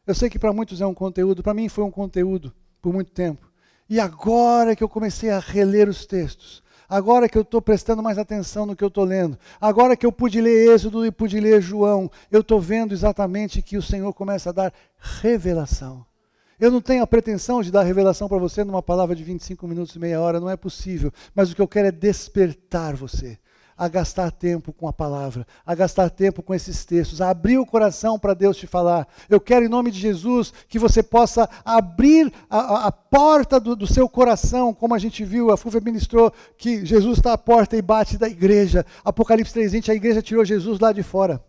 Eu sei que para muitos é um conteúdo, para mim foi um conteúdo por muito tempo. E agora que eu comecei a reler os textos, agora que eu estou prestando mais atenção no que eu estou lendo, agora que eu pude ler Êxodo e pude ler João, eu estou vendo exatamente que o Senhor começa a dar revelação. Eu não tenho a pretensão de dar revelação para você numa palavra de 25 minutos e meia hora, não é possível. Mas o que eu quero é despertar você a gastar tempo com a palavra, a gastar tempo com esses textos, a abrir o coração para Deus te falar. Eu quero, em nome de Jesus, que você possa abrir a porta do seu coração, como a gente viu, a Fúvia ministrou, que Jesus está à porta e bate da igreja. Apocalipse 3:20, a igreja tirou Jesus lá de fora.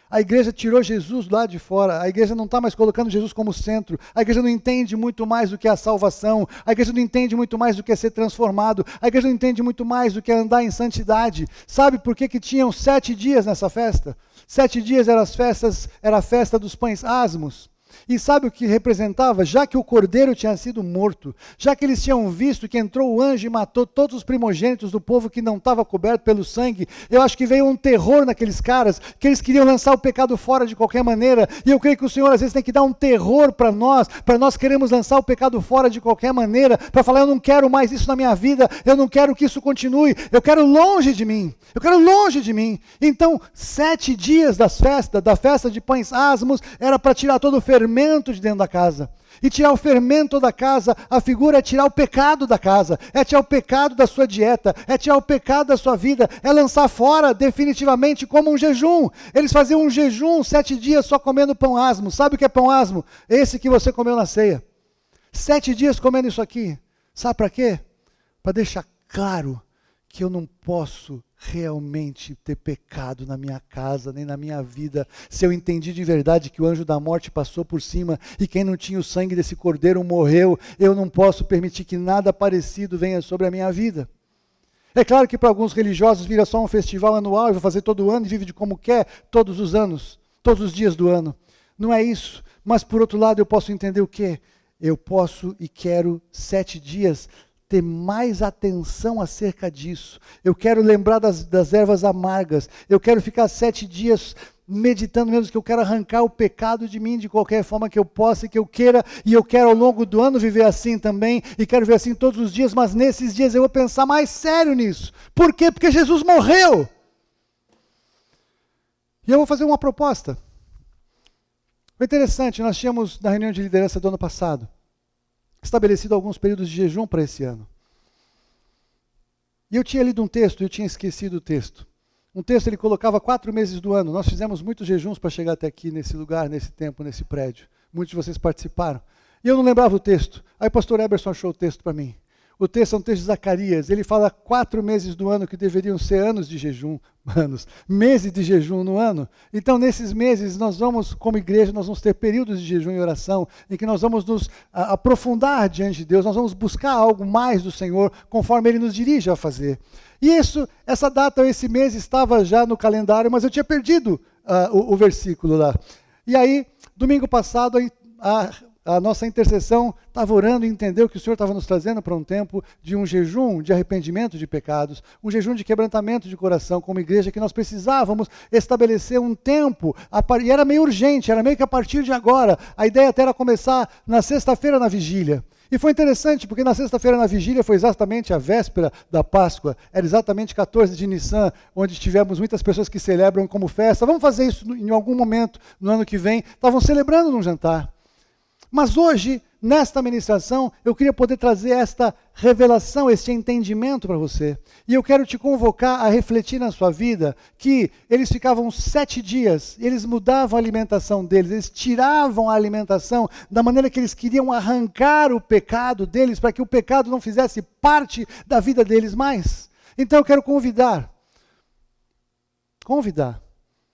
A igreja tirou Jesus lá de fora, a igreja não está mais colocando Jesus como centro, a igreja não entende muito mais do que a salvação, a igreja não entende muito mais do que é ser transformado, a igreja não entende muito mais do que é andar em santidade. Sabe por que tinham 7 dias nessa festa? 7 dias era a festa dos pães asmos. E sabe o que representava? Já que o cordeiro tinha sido morto, já que eles tinham visto que entrou o anjo e matou todos os primogênitos do povo que não estava coberto pelo sangue, eu acho que veio um terror naqueles caras, que eles queriam lançar o pecado fora de qualquer maneira, e eu creio que o Senhor às vezes tem que dar um terror para nós queremos lançar o pecado fora de qualquer maneira, para falar, eu não quero mais isso na minha vida, eu não quero que isso continue, eu quero longe de mim, eu quero longe de mim. Então, 7 dias da festa de pães asmos, era para tirar todo o fermento de dentro da casa. E tirar o fermento da casa, a figura é tirar o pecado da casa, é tirar o pecado da sua dieta, é tirar o pecado da sua vida, é lançar fora definitivamente como um jejum. Eles faziam um jejum 7 dias só comendo pão asmo. Sabe o que é pão asmo? Esse que você comeu na ceia. 7 dias comendo isso aqui. Sabe para quê? Para deixar claro que eu não posso realmente ter pecado na minha casa, nem na minha vida, se eu entendi de verdade que o anjo da morte passou por cima, e quem não tinha o sangue desse cordeiro morreu, eu não posso permitir que nada parecido venha sobre a minha vida. É claro que para alguns religiosos vira só um festival anual, e vou fazer todo ano, e vive de como quer, todos os anos, todos os dias do ano. Não é isso, mas por outro lado eu posso entender o quê? Eu posso e quero 7 dias ter mais atenção acerca disso. Eu quero lembrar das ervas amargas. Eu quero ficar 7 dias meditando mesmo que eu quero arrancar o pecado de mim de qualquer forma que eu possa e que eu queira. E eu quero ao longo do ano viver assim também. E quero viver assim todos os dias. Mas nesses dias eu vou pensar mais sério nisso. Por quê? Porque Jesus morreu. E eu vou fazer uma proposta. Foi interessante, nós tínhamos na reunião de liderança do ano passado estabelecido alguns períodos de jejum para esse ano. E eu tinha lido um texto, eu tinha esquecido o texto. Um texto, ele colocava 4 meses do ano. Nós fizemos muitos jejuns para chegar até aqui, nesse lugar, nesse tempo, nesse prédio. Muitos de vocês participaram. E eu não lembrava o texto. Aí o pastor Eberson achou o texto para mim. O texto é um texto de Zacarias. Ele fala 4 meses do ano que deveriam ser anos de jejum. Meses de jejum no ano. Então, nesses meses, nós vamos, como igreja, nós vamos ter períodos de jejum e oração, em que nós vamos nos aprofundar diante de Deus, nós vamos buscar algo mais do Senhor, conforme Ele nos dirige a fazer. E essa data, esse mês, estava já no calendário, mas eu tinha perdido o versículo lá. E aí, domingo passado, a nossa intercessão estava orando e entendeu que o Senhor estava nos trazendo para um tempo de um jejum de arrependimento de pecados, um jejum de quebrantamento de coração como igreja, que nós precisávamos estabelecer um tempo, e era meio urgente, era meio que a partir de agora. A ideia até era começar na sexta-feira na vigília. E foi interessante, porque na sexta-feira na vigília foi exatamente a véspera da Páscoa, era exatamente 14 de Nissan, onde tivemos muitas pessoas que celebram como festa. Vamos fazer isso em algum momento no ano que vem. Estavam celebrando num jantar. Mas hoje, nesta ministração, eu queria poder trazer esta revelação, este entendimento para você. E eu quero te convocar a refletir na sua vida que eles ficavam 7 dias, eles mudavam a alimentação deles, eles tiravam a alimentação da maneira que eles queriam arrancar o pecado deles, para que o pecado não fizesse parte da vida deles mais. Então eu quero convidar Convidar.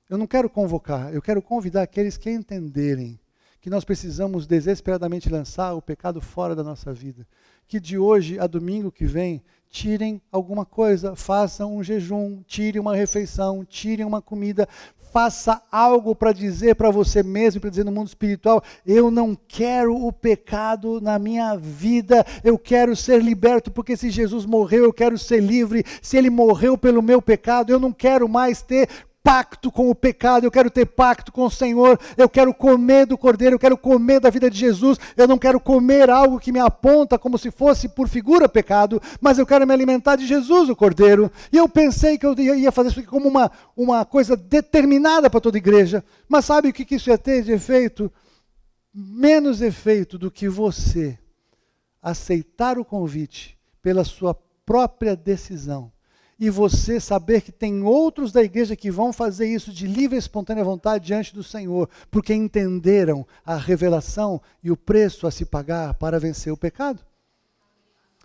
Eu não quero convocar, eu quero convidar aqueles que entenderem que nós precisamos desesperadamente lançar o pecado fora da nossa vida. Que de hoje a domingo que vem, tirem alguma coisa, façam um jejum, tirem uma refeição, tirem uma comida, faça algo para dizer para você mesmo, para dizer no mundo espiritual, eu não quero o pecado na minha vida, eu quero ser liberto, porque se Jesus morreu, eu quero ser livre, se Ele morreu pelo meu pecado, eu não quero mais ter pacto com o pecado, eu quero ter pacto com o Senhor, eu quero comer do Cordeiro, eu quero comer da vida de Jesus, eu não quero comer algo que me aponta como se fosse por figura pecado, mas eu quero me alimentar de Jesus, o Cordeiro. E eu pensei que eu ia fazer isso aqui como uma coisa determinada para toda a igreja, mas sabe o que isso ia ter de efeito? Menos efeito do que você aceitar o convite pela sua própria decisão. E você saber que tem outros da igreja que vão fazer isso de livre e espontânea vontade diante do Senhor, porque entenderam a revelação e o preço a se pagar para vencer o pecado.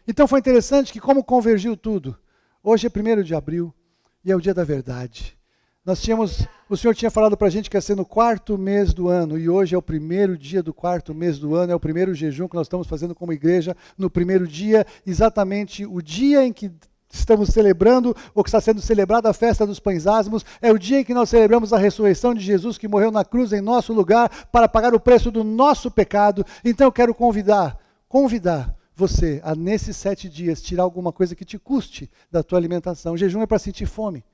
Então foi interessante que como convergiu tudo. Hoje é 1º de abril e é o dia da verdade. O Senhor tinha falado para a gente que ia ser no 4º mês do ano, e hoje é o 1º dia do 4º mês do ano, é o primeiro jejum que nós estamos fazendo como igreja, no 1º dia, exatamente o dia em que estamos celebrando, ou que está sendo celebrada a festa dos pães asmos, é o dia em que nós celebramos a ressurreição de Jesus, que morreu na cruz em nosso lugar, para pagar o preço do nosso pecado. Então eu quero convidar você a nesses 7 dias tirar alguma coisa que te custe da tua alimentação. O jejum é para sentir fome.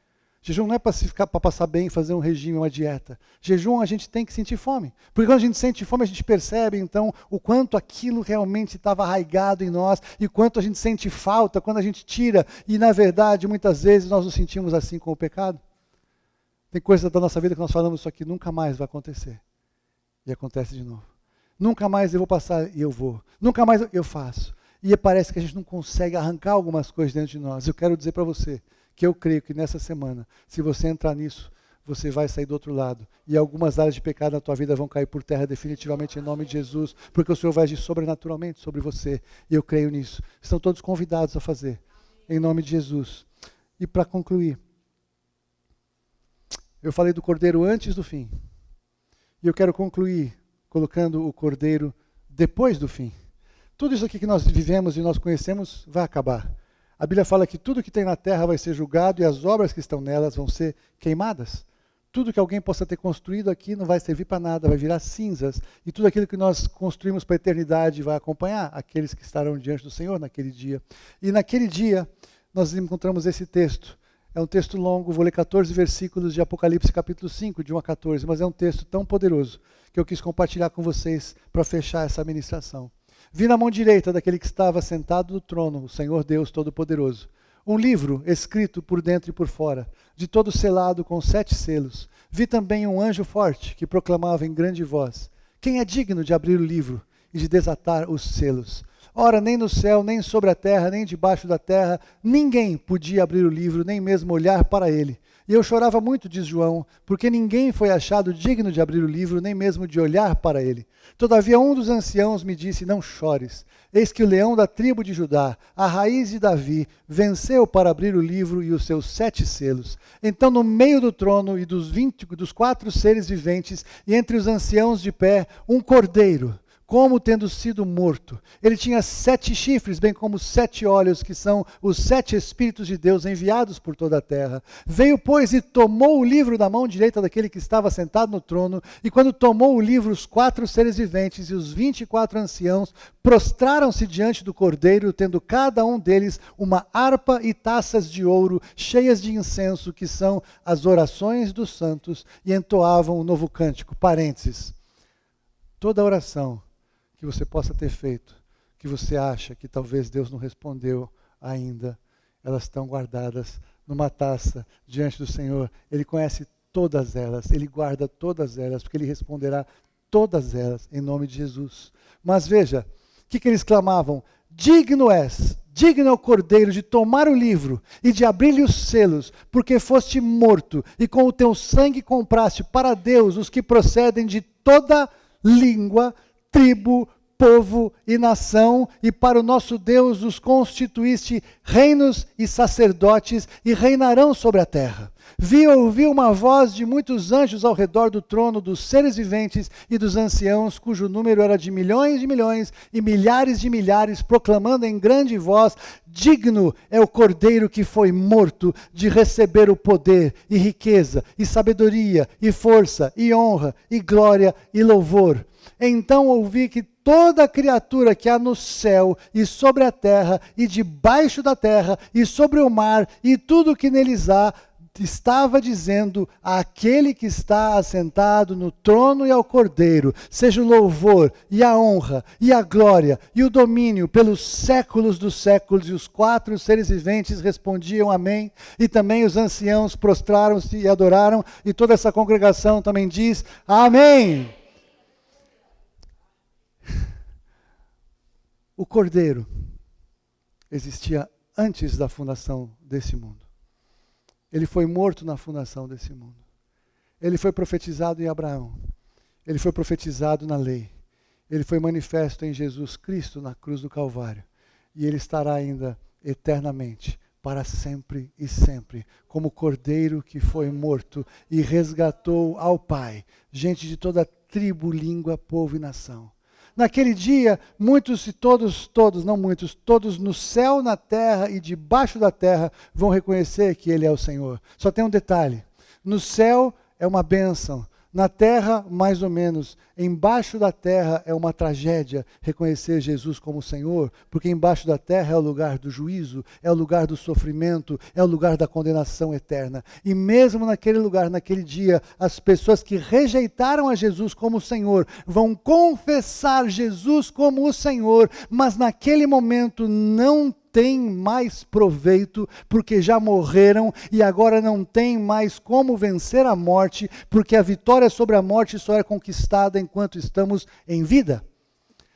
Jejum não é para passar bem e fazer um regime, uma dieta. Jejum a gente tem que sentir fome. Porque quando a gente sente fome, a gente percebe, então, o quanto aquilo realmente estava arraigado em nós e quanto a gente sente falta quando a gente tira. E, na verdade, muitas vezes nós nos sentimos assim com o pecado. Tem coisas da nossa vida que nós falamos isso aqui, nunca mais vai acontecer. E acontece de novo. Nunca mais eu vou passar e eu vou. Nunca mais eu faço. E parece que a gente não consegue arrancar algumas coisas dentro de nós. Eu quero dizer para você que eu creio que nessa semana, se você entrar nisso, você vai sair do outro lado. E algumas áreas de pecado na tua vida vão cair por terra definitivamente em nome de Jesus, porque o Senhor vai agir sobrenaturalmente sobre você. E eu creio nisso. Estão todos convidados a fazer, em nome de Jesus. E para concluir, eu falei do Cordeiro antes do fim. E eu quero concluir colocando o Cordeiro depois do fim. Tudo isso aqui que nós vivemos e nós conhecemos vai acabar. A Bíblia fala que tudo que tem na terra vai ser julgado e as obras que estão nelas vão ser queimadas. Tudo que alguém possa ter construído aqui não vai servir para nada, vai virar cinzas. E tudo aquilo que nós construímos para a eternidade vai acompanhar aqueles que estarão diante do Senhor naquele dia. E naquele dia nós encontramos esse texto. É um texto longo, vou ler 14 versículos de Apocalipse capítulo 5, de 1 a 14, mas é um texto tão poderoso que eu quis compartilhar com vocês para fechar essa ministração. Vi na mão direita daquele que estava sentado no trono, o Senhor Deus Todo-Poderoso, um livro escrito por dentro e por fora, de todo selado com 7 selos. Vi também um anjo forte que proclamava em grande voz: quem é digno de abrir o livro e de desatar os selos? Ora, nem no céu, nem sobre a terra, nem debaixo da terra, ninguém podia abrir o livro, nem mesmo olhar para ele. E eu chorava muito, diz João, porque ninguém foi achado digno de abrir o livro, nem mesmo de olhar para ele. Todavia um dos anciãos me disse: não chores, eis que o leão da tribo de Judá, a raiz de Davi, venceu para abrir o livro e os seus 7 selos. Então no meio do trono e dos 4 seres viventes, e entre os anciãos de pé, um cordeiro, como tendo sido morto. Ele tinha 7 chifres, bem como 7 olhos, que são os 7 Espíritos de Deus enviados por toda a terra. Veio, pois, e tomou o livro da mão direita daquele que estava sentado no trono, e quando tomou o livro, os 4 seres viventes e os 24 anciãos prostraram-se diante do Cordeiro, tendo cada um deles uma harpa e taças de ouro, cheias de incenso, que são as orações dos santos, e entoavam um novo cântico. Parênteses. Toda oração que você possa ter feito, que você acha que talvez Deus não respondeu ainda, elas estão guardadas numa taça diante do Senhor. Ele conhece todas elas, Ele guarda todas elas, porque Ele responderá todas elas, em nome de Jesus. Mas veja, o que eles clamavam? Digno és, digno é o Cordeiro de tomar o livro e de abrir-lhe os selos, porque foste morto, e com o teu sangue compraste para Deus os que procedem de toda língua, tribo, povo e nação, e para o nosso Deus os constituíste reinos e sacerdotes, e reinarão sobre a terra. Vi e ouvi uma voz de muitos anjos ao redor do trono, dos seres viventes e dos anciãos, cujo número era de milhões e milhares de milhares, proclamando em grande voz: digno é o Cordeiro que foi morto de receber o poder e riqueza e sabedoria e força e honra e glória e louvor. Então ouvi que toda criatura que há no céu e sobre a terra e debaixo da terra e sobre o mar e tudo que neles há, estava dizendo àquele que está assentado no trono e ao Cordeiro: seja o louvor e a honra e a glória e o domínio pelos séculos dos séculos. E os 4 seres viventes respondiam amém, e também os anciãos prostraram-se e adoraram, e toda essa congregação também diz amém. O Cordeiro existia antes da fundação desse mundo. Ele foi morto na fundação desse mundo. Ele foi profetizado em Abraão. Ele foi profetizado na lei. Ele foi manifesto em Jesus Cristo na cruz do Calvário. E ele estará ainda eternamente, para sempre e sempre, como Cordeiro que foi morto e resgatou ao Pai gente de toda tribo, língua, povo e nação. Naquele dia, muitos e todos, não muitos, todos no céu, na terra e debaixo da terra vão reconhecer que Ele é o Senhor. Só tem um detalhe: no céu é uma bênção, na terra mais ou menos, embaixo da terra é uma tragédia reconhecer Jesus como Senhor, porque embaixo da terra é o lugar do juízo, é o lugar do sofrimento, é o lugar da condenação eterna. E mesmo naquele lugar, naquele dia, as pessoas que rejeitaram a Jesus como Senhor vão confessar Jesus como o Senhor, mas naquele momento não tem mais proveito, porque já morreram e agora não tem mais como vencer a morte, porque a vitória sobre a morte só é conquistada enquanto estamos em vida.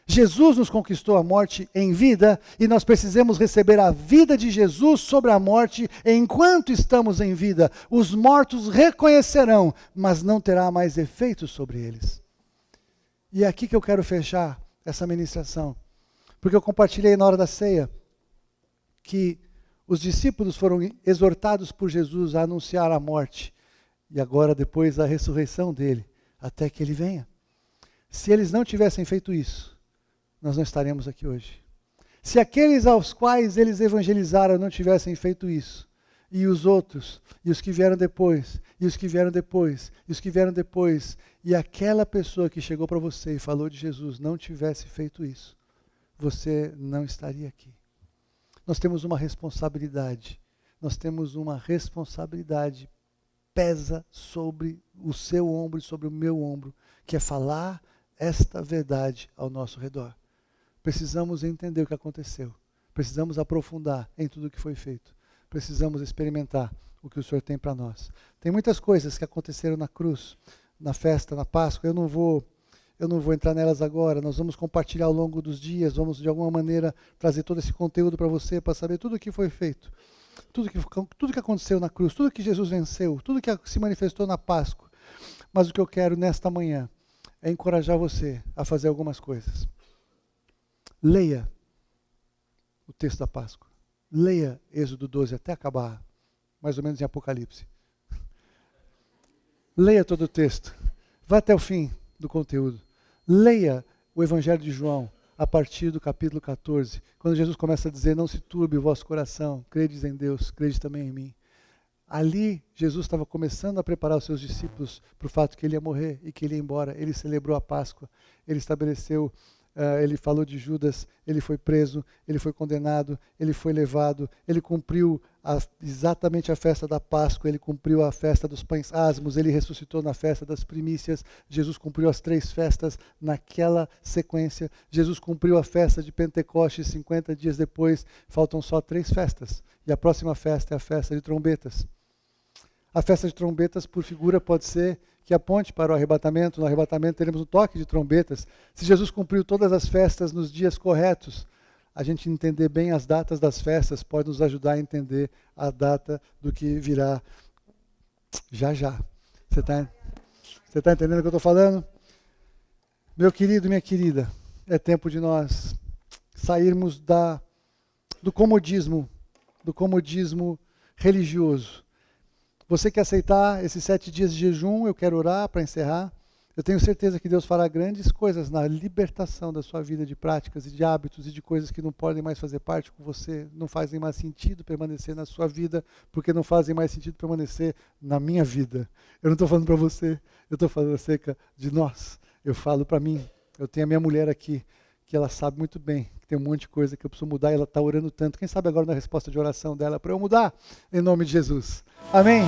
Jesus nos conquistou a morte em vida e nós precisamos receber a vida de Jesus sobre a morte enquanto estamos em vida. Os mortos reconhecerão, mas não terá mais efeito sobre eles. E é aqui que eu quero fechar essa ministração, porque eu compartilhei na hora da ceia que os discípulos foram exortados por Jesus a anunciar a morte e agora depois a ressurreição dele, até que ele venha. Se eles não tivessem feito isso, nós não estaremos aqui hoje. Se aqueles aos quais eles evangelizaram não tivessem feito isso, e os outros, e os que vieram depois, e os que vieram depois, e os que vieram depois, e aquela pessoa que chegou para você e falou de Jesus não tivesse feito isso, você não estaria aqui. Nós temos uma responsabilidade, pesa sobre o seu ombro e sobre o meu ombro, que é falar esta verdade ao nosso redor. Precisamos entender o que aconteceu, precisamos aprofundar em tudo o que foi feito, precisamos experimentar o que o Senhor tem para nós. Tem muitas coisas que aconteceram na cruz, na festa, na Páscoa, eu não vou entrar nelas agora, nós vamos compartilhar ao longo dos dias, vamos de alguma maneira trazer todo esse conteúdo para você, para saber tudo o que foi feito, tudo que aconteceu na cruz, tudo que Jesus venceu, tudo que se manifestou na Páscoa. Mas o que eu quero nesta manhã é encorajar você a fazer algumas coisas. Leia o texto da Páscoa, leia Êxodo 12 até acabar, mais ou menos em Apocalipse. Leia todo o texto, vá até o fim do conteúdo. Leia o Evangelho de João a partir do capítulo 14, quando Jesus começa a dizer: não se turbe o vosso coração, credes em Deus, crede também em mim. Ali Jesus estava começando a preparar os seus discípulos para o fato que ele ia morrer e que ele ia embora. Ele celebrou a Páscoa, ele estabeleceu, ele falou de Judas, ele foi preso, ele foi condenado, ele foi levado, ele cumpriu exatamente a festa da Páscoa, ele cumpriu a festa dos pães asmos, ele ressuscitou na festa das primícias. Jesus cumpriu as 3 festas naquela sequência. Jesus cumpriu a festa de Pentecostes 50 dias depois. Faltam só 3 festas. E a próxima festa é a festa de trombetas. A festa de trombetas, por figura, pode ser que aponte para o arrebatamento. No arrebatamento teremos um toque de trombetas. Se Jesus cumpriu todas as festas nos dias corretos, a gente entender bem as datas das festas pode nos ajudar a entender a data do que virá já já. Você está entendendo o que eu estou falando? Meu querido, minha querida, é tempo de nós sairmos do comodismo religioso. Você quer aceitar esses 7 dias de jejum? Eu quero orar para encerrar. Eu tenho certeza que Deus fará grandes coisas na libertação da sua vida de práticas e de hábitos e de coisas que não podem mais fazer parte com você, não fazem mais sentido permanecer na sua vida, porque não fazem mais sentido permanecer na minha vida. Eu não estou falando para você, eu estou falando acerca de nós. Eu falo para mim, eu tenho a minha mulher aqui, que ela sabe muito bem que tem um monte de coisa que eu preciso mudar e ela está orando tanto. Quem sabe agora na resposta de oração dela para eu mudar, em nome de Jesus. Amém?